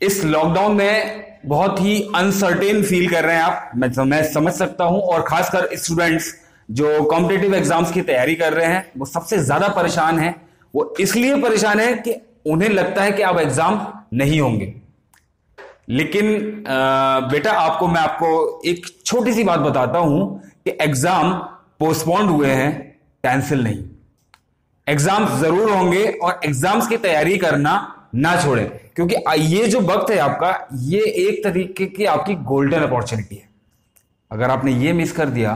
इस लॉकडाउन में बहुत ही अनसर्टेन फील कर रहे हैं आप, मैं समझ सकता हूं। और खासकर स्टूडेंट्स जो कॉम्पिटिटिव एग्जाम्स की तैयारी कर रहे हैं वो सबसे ज्यादा परेशान हैं। वो इसलिए परेशान है कि उन्हें लगता है कि अब एग्जाम नहीं होंगे। लेकिन बेटा मैं आपको एक छोटी सी बात बताता हूं कि एग्जाम पोस्टपोन्ड हुए हैं, कैंसिल नहीं। एग्जाम जरूर होंगे और एग्जाम्स की तैयारी करना ना छोड़ें, क्योंकि ये जो वक्त है आपका, ये एक तरीके की आपकी गोल्डन अपॉर्चुनिटी है। अगर आपने ये मिस कर दिया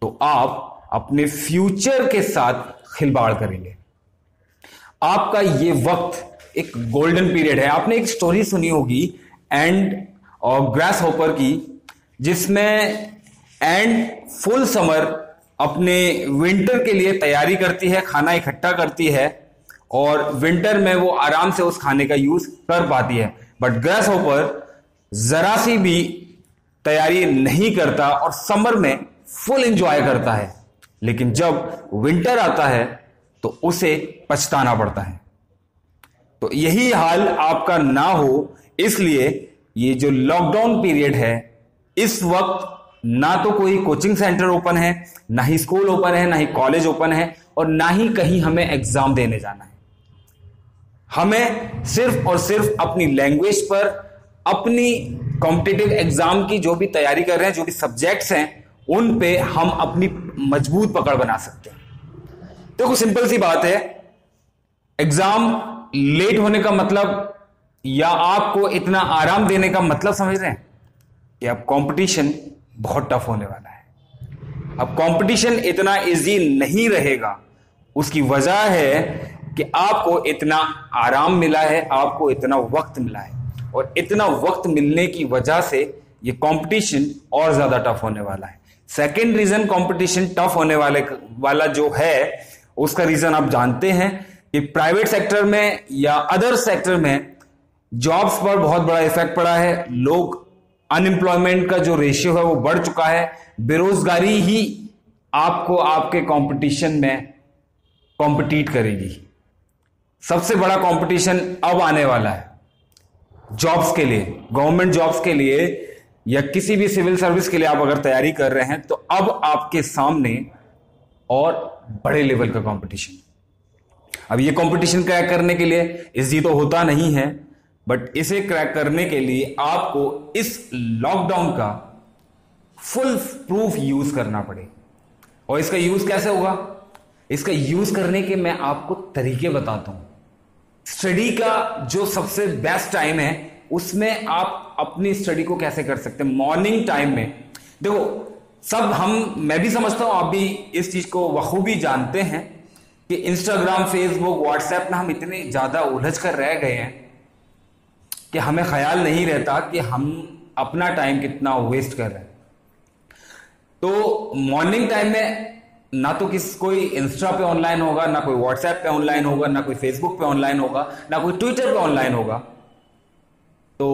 तो आप अपने फ्यूचर के साथ खिलवाड़ करेंगे। आपका ये वक्त एक गोल्डन पीरियड है। आपने एक स्टोरी सुनी होगी एंड और ग्रास होपर की, जिसमें एंड फुल समर अपने विंटर के लिए तैयारी करती है, खाना इकट्ठा करती है और विंटर में वो आराम से उस खाने का यूज कर पाती है। बट ग्रास होपर जरा सी भी तैयारी नहीं करता और समर में फुल एंजॉय करता है, लेकिन जब विंटर आता है तो उसे पछताना पड़ता है। तो यही हाल आपका ना हो, इसलिए ये जो लॉकडाउन पीरियड है, इस वक्त ना तो कोई कोचिंग सेंटर ओपन है, ना ही स्कूल ओपन है, ना ही कॉलेज ओपन है और ना ही कहीं हमें एग्जाम देने जाना है। हमें सिर्फ और सिर्फ अपनी लैंग्वेज पर, अपनी कॉम्पिटिटिव एग्जाम की जो भी तैयारी कर रहे हैं, जो भी सब्जेक्ट्स हैं, उन पे हम अपनी मजबूत पकड़ बना सकते हैं। देखो सिंपल सी बात है, एग्जाम लेट होने का मतलब या आपको इतना आराम देने का मतलब समझ रहे हैं कि अब कंपटीशन बहुत टफ होने वाला है। अब कंपटीशन इतना इजी नहीं रहेगा। उसकी वजह है कि आपको इतना आराम मिला है, आपको इतना वक्त मिला है, और इतना वक्त मिलने की वजह से ये कंपटीशन और ज्यादा टफ होने वाला है। सेकेंड रीजन कंपटीशन टफ होने वाला जो है, उसका रीजन आप जानते हैं कि प्राइवेट सेक्टर में या अदर सेक्टर में जॉब्स पर बहुत बड़ा इफेक्ट पड़ा है। लोग अनएम्प्लॉयमेंट का जो रेशियो है वो बढ़ चुका है। बेरोजगारी ही आपको आपके कंपटीशन में कॉम्पिटिट करेगी। सबसे बड़ा कंपटीशन अब आने वाला है जॉब्स के लिए, गवर्नमेंट जॉब्स के लिए या किसी भी सिविल सर्विस के लिए आप अगर तैयारी कर रहे हैं तो अब आपके सामने और बड़े लेवल का कंपटीशन। अब ये कंपटीशन क्रैक करने के लिए इजी तो होता नहीं है, बट इसे क्रैक करने के लिए आपको इस लॉकडाउन का फुल प्रूफ यूज करना पड़ेगा। और इसका यूज कैसे होगा? इसका यूज करने के मैं आपको तरीके बताता हूं। स्टडी का जो सबसे बेस्ट टाइम है, उसमें आप अपनी स्टडी को कैसे कर सकते हैं। मॉर्निंग टाइम में देखो, मैं भी समझता हूं, आप भी इस चीज को बखूबी जानते हैं कि इंस्टाग्राम, फेसबुक, व्हाट्सएप में हम इतने ज्यादा उलझ कर रह गए हैं कि हमें ख्याल नहीं रहता कि हम अपना टाइम कितना वेस्ट कर रहे हैं। तो मॉर्निंग टाइम में ना तो कोई इंस्टा पे ऑनलाइन होगा, ना कोई व्हाट्सएप पे ऑनलाइन होगा, ना कोई फेसबुक पे ऑनलाइन होगा, ना कोई ट्विटर पे ऑनलाइन होगा। तो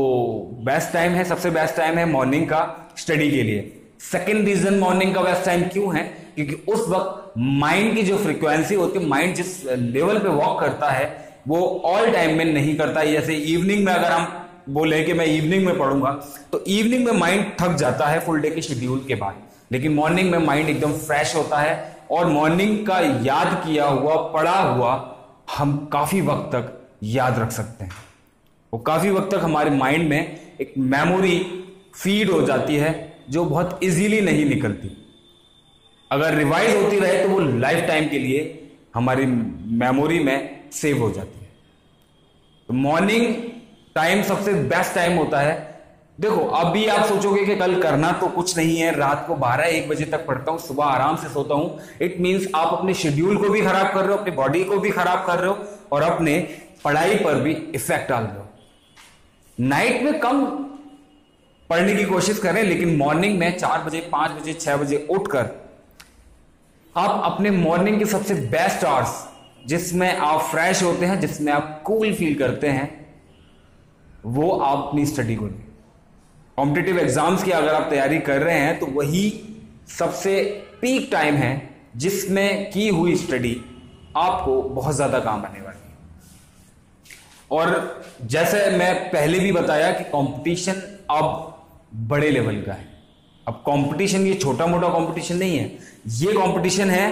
बेस्ट टाइम है, सबसे बेस्ट टाइम है मॉर्निंग का स्टडी के लिए। सेकेंड रीजन मॉर्निंग का बेस्ट टाइम क्यों है? क्योंकि उस वक्त माइंड की जो फ्रीक्वेंसी होती है, माइंड जिस लेवल पे वॉक करता है वो ऑल टाइम में नहीं करता है। जैसे इवनिंग में अगर हम बोले कि मैं इवनिंग में पढ़ूंगा, तो इवनिंग में माइंड थक जाता है फुल डे के शेड्यूल के बाद, लेकिन मॉर्निंग में माइंड एकदम फ्रेश होता है और मॉर्निंग का याद किया हुआ, पढ़ा हुआ हम काफी वक्त तक याद रख सकते हैं। वो काफी वक्त तक हमारे माइंड में एक मेमोरी फीड हो जाती है जो बहुत इजीली नहीं निकलती। अगर रिवाइज होती रहे तो वो लाइफ टाइम के लिए हमारी मेमोरी में सेव हो जाती है। तो मॉर्निंग टाइम सबसे बेस्ट टाइम होता है। देखो, अभी आप सोचोगे कि कल करना तो कुछ नहीं है, रात को 12-1 बजे तक पढ़ता हूं, सुबह आराम से सोता हूं। इट मींस आप अपने शेड्यूल को भी खराब कर रहे हो, अपनी बॉडी को भी खराब कर रहे हो और अपने पढ़ाई पर भी इफेक्ट डाल रहे हो। नाइट में कम पढ़ने की कोशिश करें, लेकिन मॉर्निंग में 4 बजे, 5 बजे, 6 बजे उठकर आप अपने मॉर्निंग के सबसे बेस्ट आवर्स, जिसमें आप फ्रेश होते हैं, जिसमें आप कूल फील करते हैं, वो आप अपनी स्टडी को दें। कॉम्पिटिटिव एग्जाम्स की अगर आप तैयारी कर रहे हैं तो वही सबसे पीक टाइम है जिसमें की हुई स्टडी आपको बहुत ज्यादा काम आने वाली है। और जैसे मैं पहले भी बताया कि कंपटीशन अब बड़े लेवल का है। अब कंपटीशन ये छोटा मोटा कंपटीशन नहीं है, ये कंपटीशन है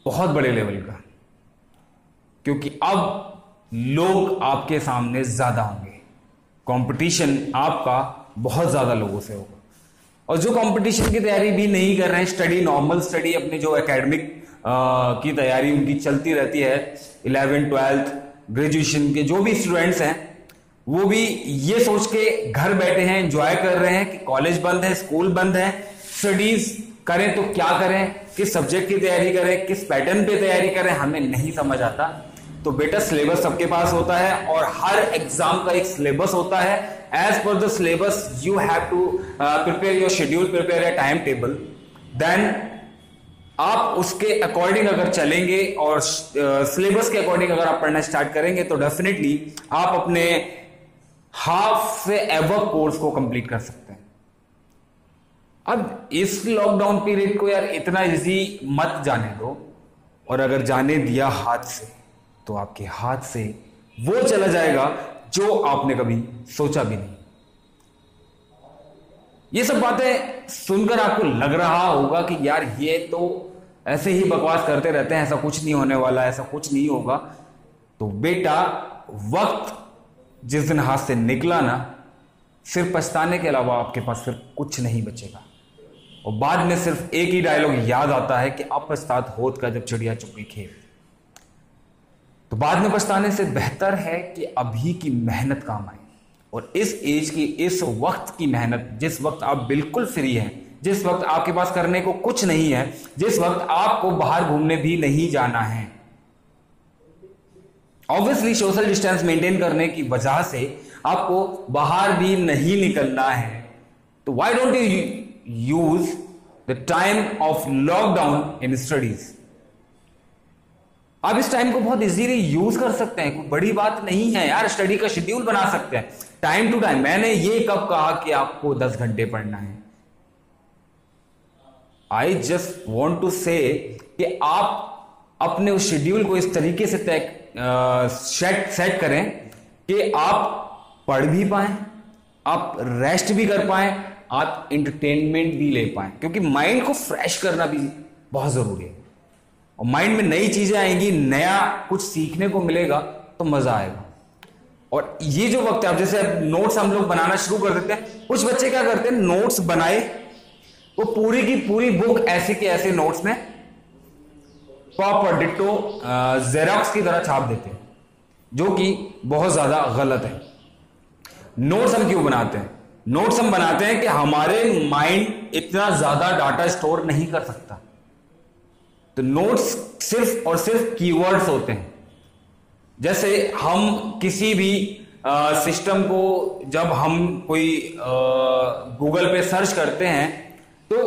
बहुत बड़े लेवल का, क्योंकि अब लोग आपके सामने ज्यादा होंगे, कंपटीशन आपका बहुत ज्यादा लोगों से होगा। और जो कंपटीशन की तैयारी भी नहीं कर रहे हैं, स्टडी नॉर्मल स्टडी अपनी जो एकेडमिक की तैयारी उनकी चलती रहती है, 11th 12th ग्रेजुएशन के जो भी स्टूडेंट्स हैं, वो भी ये सोच के घर बैठे हैं, एंजॉय कर रहे हैं कि कॉलेज बंद है, स्कूल बंद है, स्टडीज करें तो क्या करें, किस सब्जेक्ट की तैयारी करें, किस पैटर्न पे तैयारी करें, हमें नहीं समझ आता। तो बेटा सिलेबस सबके पास होता है और हर एग्जाम का एक सिलेबस होता है। As per the syllabus you have to prepare your schedule, prepare a time table, then आप उसके अकॉर्डिंग अगर चलेंगे और सिलेबस के अकॉर्डिंग अगर आप पढ़ना स्टार्ट करेंगे तो डेफिनेटली आप अपने हाफ से एबव कोर्स को कंप्लीट कर सकते हैं। अब इस लॉकडाउन पीरियड को यार इतना इजी मत जाने दो, और अगर जाने दिया हाथ से तो आपके हाथ से वो चला जाएगा जो आपने कभी सोचा भी नहीं। ये सब बातें सुनकर आपको लग रहा होगा कि यार ये तो ऐसे ही बकवास करते रहते हैं, ऐसा कुछ नहीं होने वाला, ऐसा कुछ नहीं होगा। तो बेटा वक्त जिस दिन हाथ से निकला ना, सिर्फ पछताने के अलावा आपके पास फिर कुछ नहीं बचेगा। और बाद में सिर्फ एक ही डायलॉग याद आता है कि अब पछतात होत का जब चिड़िया चुपी खेत। तो बाद में पछताने से बेहतर है कि अभी की मेहनत काम आए। और इस एज की, इस वक्त की मेहनत, जिस वक्त आप बिल्कुल फ्री हैं, जिस वक्त आपके पास करने को कुछ नहीं है, जिस वक्त आपको बाहर घूमने भी नहीं जाना है, ऑब्वियसली सोशल डिस्टेंस मेंटेन करने की वजह से आपको बाहर भी नहीं निकलना है, तो why don't you use the time of lockdown in studies. आप इस टाइम को बहुत इजीली यूज कर सकते हैं, कोई बड़ी बात नहीं है यार। स्टडी का शेड्यूल बना सकते हैं टाइम टू टाइम। मैंने ये कब कहा कि आपको 10 घंटे पढ़ना है? आई जस्ट वॉन्ट टू से कि आप अपने उस शेड्यूल को इस तरीके से सेट करें कि आप पढ़ भी पाए, आप रेस्ट भी कर पाए, आप एंटरटेनमेंट भी ले पाए, क्योंकि माइंड को फ्रेश करना भी बहुत जरूरी है। और माइंड में नई चीजें आएंगी, नया कुछ सीखने को मिलेगा तो मजा आएगा। और ये जो वक्त है, अब जैसे नोट्स हम लोग बनाना शुरू कर देते हैं, कुछ बच्चे क्या करते हैं, नोट्स बनाए वो पूरी की पूरी बुक ऐसे के ऐसे नोट्स में प्रॉपर डिट्टो जेरॉक्स की तरह छाप देते हैं, जो कि बहुत ज्यादा गलत है। नोट्स हम क्यों बनाते हैं? नोट्स हम बनाते हैं कि हमारे माइंड इतना ज्यादा डाटा स्टोर नहीं कर सकता। तो नोट्स सिर्फ और सिर्फ कीवर्ड्स होते हैं। जैसे हम किसी भी सिस्टम को जब हम कोई गूगल पे सर्च करते हैं, तो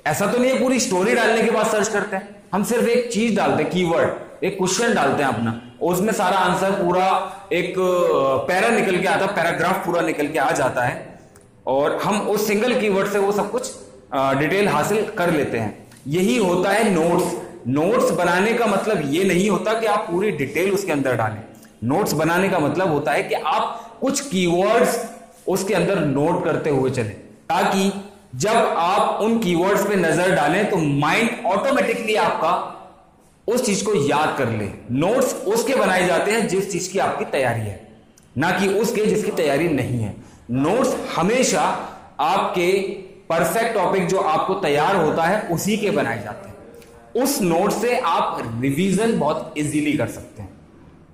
ऐसा तो नहीं है पूरी स्टोरी डालने के बाद सर्च करते हैं। हम सिर्फ एक चीज डालते हैं, कीवर्ड, एक क्वेश्चन डालते हैं अपना, उसमें सारा आंसर पूरा एक पैरा निकल के आता है, पैराग्राफ पूरा निकल के आ जाता है, और हम उस सिंगल कीवर्ड से वो सब कुछ डिटेल हासिल कर लेते हैं। यही होता है नोट्स। नोट्स बनाने का मतलब ये नहीं होता कि आप पूरी डिटेल उसके अंदर डालें। नोट्स बनाने का मतलब होता है कि आप कुछ कीवर्ड्स उसके अंदर नोट करते हुए चलें, ताकि जब आप उन कीवर्ड्स पे नजर डालें तो माइंड ऑटोमेटिकली आपका उस चीज को याद कर ले। नोट्स उसके बनाए जाते हैं जिस चीज की आपकी तैयारी है, ना कि उसके जिसकी तैयारी नहीं है। नोट्स हमेशा आपके परफेक्ट टॉपिक जो आपको तैयार होता है उसी के बनाए जाते हैं। उस नोट से आप रिवीजन बहुत इजीली कर सकते हैं।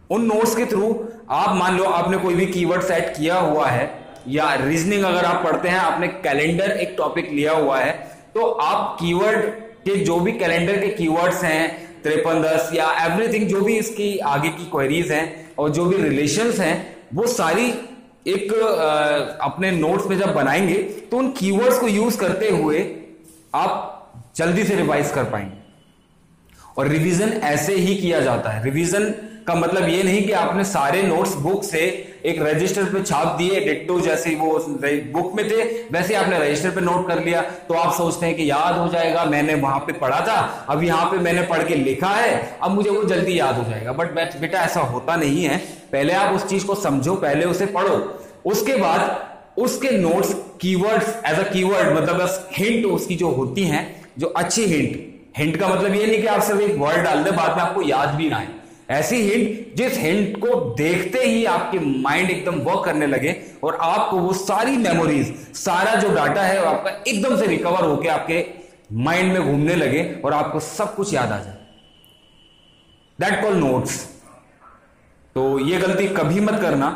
उन नोट्स के थ्रू आप मान लो आपने कोई भी कीवर्ड सेट किया हुआ है, या रीजनिंग अगर आप पढ़ते हैं, आपने कैलेंडर एक टॉपिक लिया हुआ है, तो आप कीवर्ड के जो भी कैलेंडर के कीवर्ड्स हैं 5310 या एवरीथिंग, जो भी इसकी आगे की क्वेरीज हैं और जो भी रिलेशंस हैं, वो सारी एक अपने नोट्स में जब बनाएंगे तो उन कीवर्ड्स को यूज करते हुए आप जल्दी से रिवाइज कर पाएंगे। और रिवीजन ऐसे ही किया जाता है। रिवीजन का मतलब ये नहीं कि आपने सारे नोट्स बुक से एक रजिस्टर पे छाप दिए, डिट्टो जैसे वो बुक में थे वैसे आपने रजिस्टर पे नोट कर लिया, तो आप सोचते हैं कि याद हो जाएगा, मैंने वहां पे पढ़ा था, अब यहां पे मैंने पढ़ के लिखा है, अब मुझे वो जल्दी याद हो जाएगा। बट बेटा ऐसा होता नहीं है। पहले आप उस चीज को समझो, पहले उसे पढ़ो, उसके बाद उसके notes keywords as a keyword मतलब बस हिंट उसकी जो होती हैं, जो अच्छी हिंट का मतलब ये नहीं कि आप सिर्फ एक वर्ड डाल दे बाद में आपको याद भी ना आए, ऐसी हिंट जिस हिंट को देखते ही आपके माइंड एकदम वर्क करने लगे और आपको वो सारी मेमोरीज, सारा जो डाटा है आपका एकदम से रिकवर होकर आपके माइंड में घूमने लगे और आपको सब कुछ याद आ जाए। That call notes. तो ये गलती कभी मत करना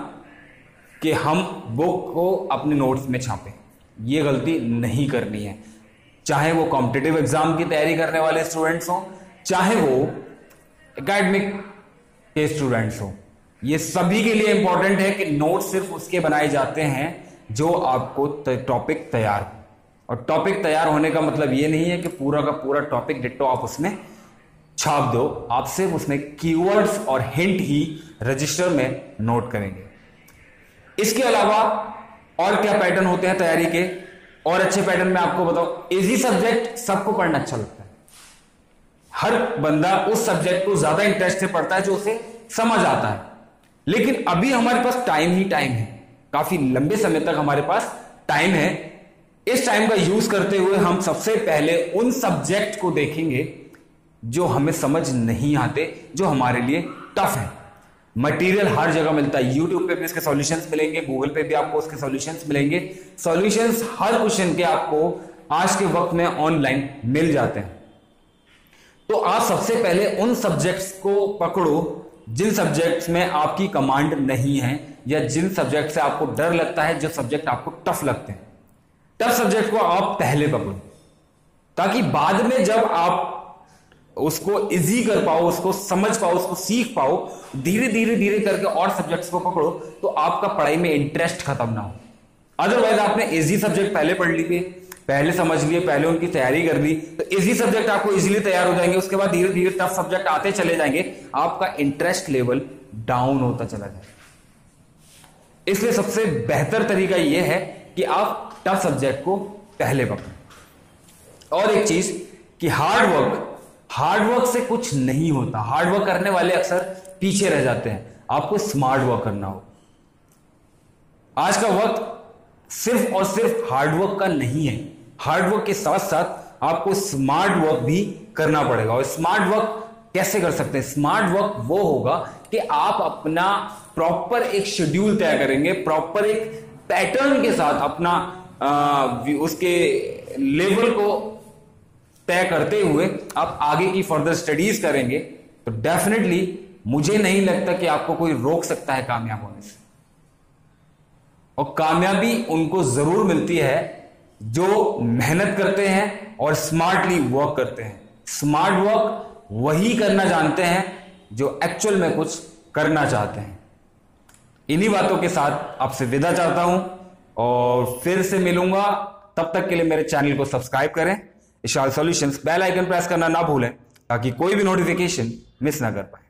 कि हम बुक को अपने नोट्स में छापें, ये गलती नहीं करनी है। चाहे वो कॉम्पिटिटिव एग्जाम की तैयारी करने वाले स्टूडेंट्स हो, चाहे वो एकेडमिक के स्टूडेंट्स हो, ये सभी के लिए इंपॉर्टेंट है कि नोट्स सिर्फ उसके बनाए जाते हैं जो आपको टॉपिक तैयार हो। और टॉपिक तैयार होने का मतलब ये नहीं है कि पूरा का पूरा टॉपिक डिट्टो आप उसमें छाप दो, आप सिर्फ उसमें कीवर्ड्स और हिंट ही रजिस्टर में नोट करेंगे। इसके अलावा और क्या पैटर्न होते हैं तैयारी के, और अच्छे पैटर्न में आपको बताओ। इजी सब्जेक्ट सबको पढ़ना अच्छा लगता है, हर बंदा उस सब्जेक्ट को ज्यादा इंटरेस्ट से पढ़ता है जो उसे समझ आता है, लेकिन अभी हमारे पास टाइम ही टाइम है, काफी लंबे समय तक हमारे पास टाइम है। इस टाइम का यूज करते हुए हम सबसे पहले उन सब्जेक्ट को देखेंगे जो हमें समझ नहीं आते, जो हमारे लिए टफ है। मटेरियल हर जगह मिलता है, यूट्यूब पे भी इसके सॉल्यूशंस मिलेंगे, गूगल पे भी आपको उसके सॉल्यूशंस मिलेंगे। सॉल्यूशंस हर क्वेश्चन के आपको आज के वक्त में ऑनलाइन मिल जाते हैं। तो आप सबसे पहले उन सब्जेक्ट्स को पकड़ो जिन सब्जेक्ट्स में आपकी कमांड नहीं है, या जिन सब्जेक्ट से आपको डर लगता है, जो सब्जेक्ट आपको टफ लगते हैं। टफ सब्जेक्ट को आप पहले पकड़ो, ताकि बाद में जब आप उसको इजी कर पाओ, उसको समझ पाओ, उसको सीख पाओ, धीरे धीरे धीरे करके और सब्जेक्ट्स को पकड़ो, तो आपका पढ़ाई में इंटरेस्ट खत्म ना हो। अदरवाइज आपने इजी सब्जेक्ट पहले पढ़ लिए, पहले समझ लिए, पहले उनकी तैयारी कर ली, तो इजी सब्जेक्ट आपको इजीली तैयार हो जाएंगे, उसके बाद धीरे धीरे टफ सब्जेक्ट आते चले जाएंगे, आपका इंटरेस्ट लेवल डाउन होता चला जाएगा। इसलिए सबसे बेहतर तरीका यह है कि आप टफ सब्जेक्ट को पहले पकड़ें। और एक चीज कि हार्ड वर्क से कुछ नहीं होता, हार्ड वर्क करने वाले अक्सर पीछे रह जाते हैं। आपको स्मार्ट वर्क करना हो। आज का वक्त सिर्फ और सिर्फ हार्ड वर्क का नहीं है, हार्ड वर्क के साथ साथ आपको स्मार्ट वर्क भी करना पड़ेगा। और स्मार्ट वर्क कैसे कर सकते हैं? स्मार्ट वर्क वो होगा कि आप अपना प्रॉपर एक शेड्यूल तय करेंगे, प्रॉपर एक पैटर्न के साथ अपना उसके लेवल को तय करते हुए आप आगे की फर्दर स्टडीज करेंगे, तो डेफिनेटली मुझे नहीं लगता कि आपको कोई रोक सकता है कामयाब होने से। और कामयाबी उनको जरूर मिलती है जो मेहनत करते हैं और स्मार्टली वर्क करते हैं। स्मार्ट वर्क वही करना जानते हैं जो एक्चुअल में कुछ करना चाहते हैं। इन्हीं बातों के साथ आपसे विदा चाहता हूं और फिर से मिलूंगा। तब तक के लिए मेरे चैनल को सब्सक्राइब करें, Ishal solutions bell icon press करना ना भूलें ताकि कोई भी नोटिफिकेशन मिस ना कर पाए।